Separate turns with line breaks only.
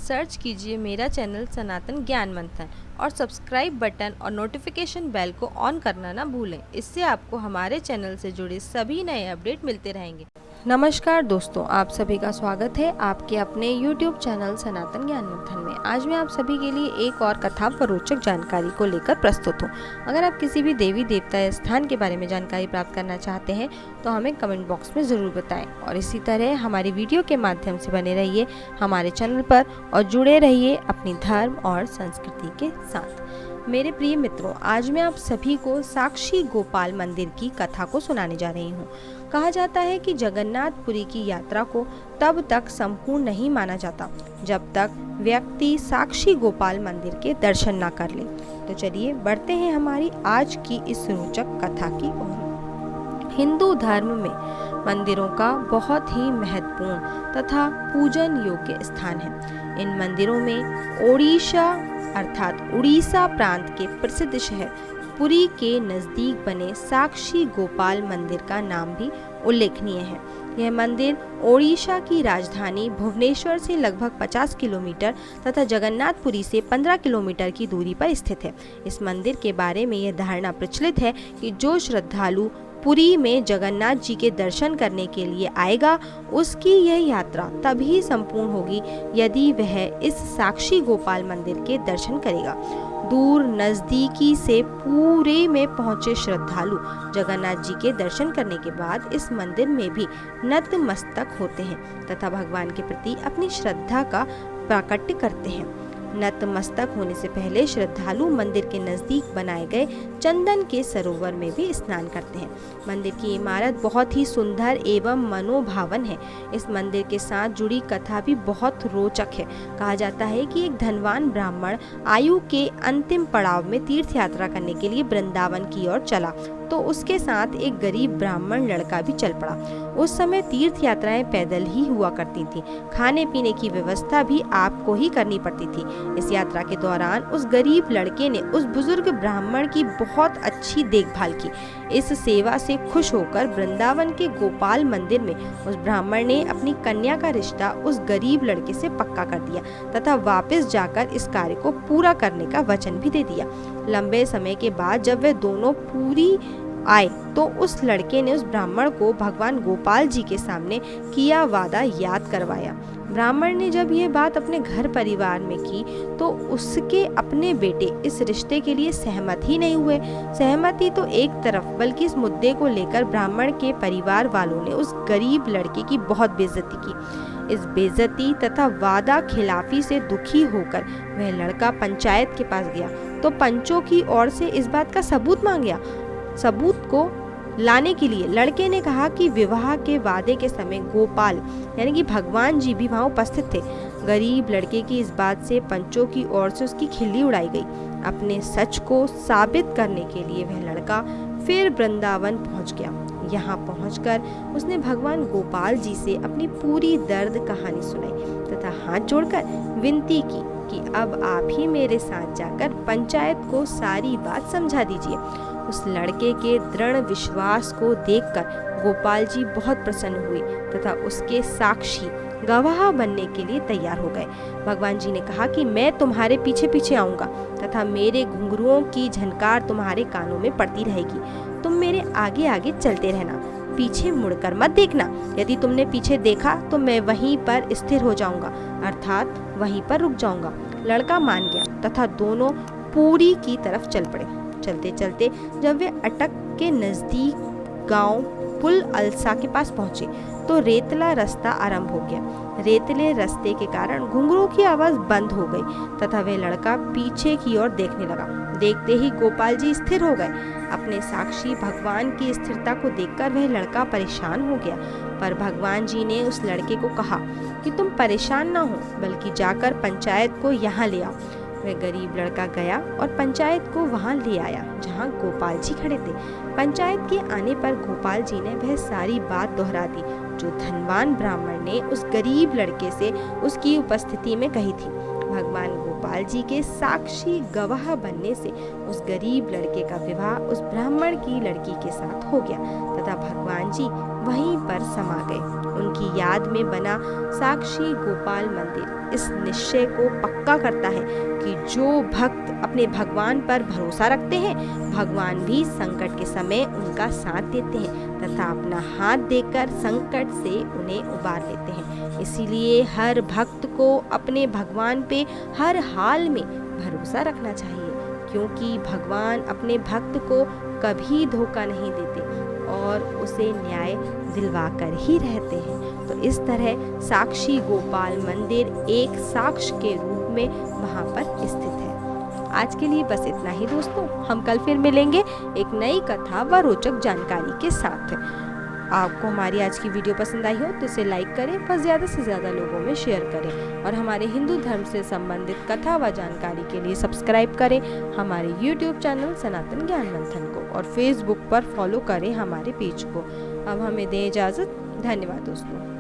Search कीजिए मेरा channel सनातन ज्ञान मंथन और सब्सक्राइब बटन और नोटिफिकेशन बेल को ऑन करना ना भूलें। इससे आपको हमारे चैनल से जुड़े सभी नए अपडेट मिलते रहेंगे। नमस्कार दोस्तों, आप सभी का स्वागत है आपके अपने YouTube चैनल सनातन ज्ञान मंथन में। आज मैं आप सभी के लिए एक और कथा व रोचक जानकारी को लेकर प्रस्तुत हूँ। अगर आप किसी भी देवी देवता या स्थान के बारे में जानकारी प्राप्त करना चाहते हैं तो हमें कमेंट बॉक्स में ज़रूर बताएं और इसी तरह हमारी वीडियो के माध्यम से बने रहिए हमारे चैनल पर और जुड़े रहिए अपनी धर्म और संस्कृति के साथ। मेरे प्रिय मित्रों, आज मैं आप सभी को साक्षी गोपाल मंदिर की कथा को सुनाने जा रही हूँ। कहा जाता है कि जगन्नाथपुरी की यात्रा को तब तक संपूर्ण नहीं माना जाता जब तक व्यक्ति साक्षी गोपाल मंदिर के दर्शन ना कर ले। तो चलिए बढ़ते हैं हमारी आज की इस रोचक कथा की ओर। हिंदू धर्म में मंदिरों का बहुत ही महत्वपूर्ण तथा पूजन योग्य स्थान है। इन मंदिरों में ओडिशा अर्थात उड़ीसा प्रांत के प्रसिद्ध शहर पुरी के नज़दीक बने साक्षी गोपाल मंदिर का नाम भी उल्लेखनीय है। यह मंदिर ओडिशा की राजधानी भुवनेश्वर से लगभग 50 किलोमीटर तथा जगन्नाथपुरी से 15 किलोमीटर की दूरी पर स्थित है। इस मंदिर के बारे में यह धारणा प्रचलित है कि जो श्रद्धालु पुरी में जगन्नाथ जी के दर्शन करने के लिए आएगा उसकी यह यात्रा तभी संपूर्ण होगी यदि वह इस साक्षी गोपाल मंदिर के दर्शन करेगा। दूर नज़दीकी से पूरे में पहुंचे श्रद्धालु जगन्नाथ जी के दर्शन करने के बाद इस मंदिर में भी नतमस्तक होते हैं तथा भगवान के प्रति अपनी श्रद्धा का प्राकट्य करते हैं। नतमस्तक होने से पहले श्रद्धालु मंदिर के नजदीक बनाए गए चंदन के सरोवर में भी स्नान करते हैं। मंदिर की इमारत बहुत ही सुंदर एवं मनोभावन है। इस मंदिर के साथ जुड़ी कथा भी बहुत रोचक है। कहा जाता है कि एक धनवान ब्राह्मण आयु के अंतिम पड़ाव में तीर्थ यात्रा करने के लिए वृंदावन की ओर चला तो उसके साथ एक गरीब ब्राह्मण लड़का भी चल पड़ा। उस समय तीर्थ यात्राएं पैदल ही हुआ करती थी। खाने पीने की व्यवस्था भी आपको ही करनी पड़ती थी। इस यात्रा के दौरान उस गरीब लड़के ने उस बुजुर्ग ब्राह्मण की बहुत अच्छी देखभाल की। इस सेवा से खुश होकर वृंदावन के गोपाल मंदिर में उस ब्राह्मण ने अपनी कन्या का रिश्ता उस गरीब लड़के से पक्का कर दिया तथा वापस जाकर इस कार्य को पूरा करने का वचन भी दे दिया। लंबे समय के बाद जब वे दोनों पूरी आए तो उस लड़के ने उस ब्राह्मण को भगवान गोपाल जी के सामने किया वादा याद करवाया। ब्राह्मण ने जब ये बात अपने घर परिवार में की तो उसके अपने बेटे इस रिश्ते के लिए सहमत ही नहीं हुए। सहमति तो एक तरफ, बल्कि इस मुद्दे को लेकर ब्राह्मण के परिवार वालों ने उस गरीब लड़के की बहुत बेइज्जती की। इस बेइज्जती तथा वादा खिलाफी से दुखी होकर वह लड़का पंचायत के पास गया तो पंचों की ओर से इस बात का सबूत मांगा। सबूत को लाने के लिए लड़के ने कहा कि विवाह के वादे के समय गोपाल यानी कि भगवान जी भी वहां उपस्थित थे। गरीब लड़के की इस बात से पंचों की ओर से उसकी खिल्ली उड़ाई गई। अपने सच को साबित करने के लिए वह लड़का फिर वृंदावन पहुंच गया। यहाँ पहुंचकर उसने भगवान गोपाल जी से अपनी पूरी दर्द कहानी सुनाई तथा हाथ जोड़कर विनती की कि अब आप ही मेरे साथ जाकर पंचायत को सारी बात समझा दीजिए। उस लड़के के दृढ़ विश्वास को देखकर गोपाल जी बहुत प्रसन्न हुए तथा उसके साक्षी गवाह बनने के लिए तैयार हो गए। भगवान जी ने कहा कि मैं तुम्हारे पीछे पीछे आऊंगा तथा मेरे घुंघरुओं की झनकार तुम्हारे कानों में पड़ती रहेगी। तुम मेरे आगे आगे चलते रहना, पीछे मुड़कर मत देखना। यदि तुमने पीछे देखा तो मैं वहीं पर स्थिर हो जाऊंगा अर्थात वहीं पर रुक जाऊंगा। लड़का मान गया तथा दोनों पूरी की तरफ चल पड़े। चलते चलते जब वे अटक के नजदीक गांव पुल अलसा के पास पहुंचे तो रेतला रास्ता आरंभ हो गया। रेतले रास्ते के कारण घुंघरू की आवाज बंद हो गई तथा वह लड़का पीछे की ओर देखने लगा। देखते ही गोपाल जी स्थिर हो गए। अपने साक्षी भगवान की स्थिरता को देखकर वह लड़का परेशान हो गया, पर भगवान जी ने उस लड़के को कहा कि तुम परेशान ना हो बल्कि जाकर पंचायत को यहाँ ले आओ। वह गरीब लड़का गया और पंचायत को वहां ले आया जहां गोपाल जी खड़े थे। पंचायत के आने पर गोपाल जी ने वह सारी बात दोहरा दी जो धनवान ब्राह्मण ने उस गरीब लड़के से उसकी उपस्थिति में कही थी। भगवान गोपाल जी के साक्षी गवाह बनने से उस गरीब लड़के का विवाह उस ब्राह्मण की लड़की के साथ हो गया तथा तब भगवान जी वहीं पर समा गए। उनकी याद में बना साक्षी गोपाल मंदिर इस निश्चय को पक्का करता है कि जो भक्त अपने भगवान पर भरोसा रखते हैं, भगवान भी संकट के समय उनका साथ देते हैं तथा अपना हाथ देकर संकट से उन्हें उबार लेते हैं। इसीलिए हर भक्त को अपने भगवान पे हर हाल में भरोसा रखना चाहिए, क्योंकि भगवान अपने भक्त को कभी धोखा नहीं देते और उसे न्याय दिलवाकर ही रहते हैं। तो इस तरह साक्षी गोपाल मंदिर एक साक्ष्य के रूप में वहाँ पर स्थित है। आज के लिए बस इतना ही दोस्तों, हम कल फिर मिलेंगे एक नई कथा व रोचक जानकारी के साथ। आपको हमारी आज की वीडियो पसंद आई हो तो इसे लाइक करें व ज़्यादा से ज़्यादा लोगों में शेयर करें और हमारे हिंदू धर्म से संबंधित कथा व जानकारी के लिए सब्सक्राइब करें हमारे YouTube चैनल सनातन ज्ञान मंथन को और Facebook पर फॉलो करें हमारे पेज को। अब हमें दें इजाज़त। धन्यवाद दोस्तों।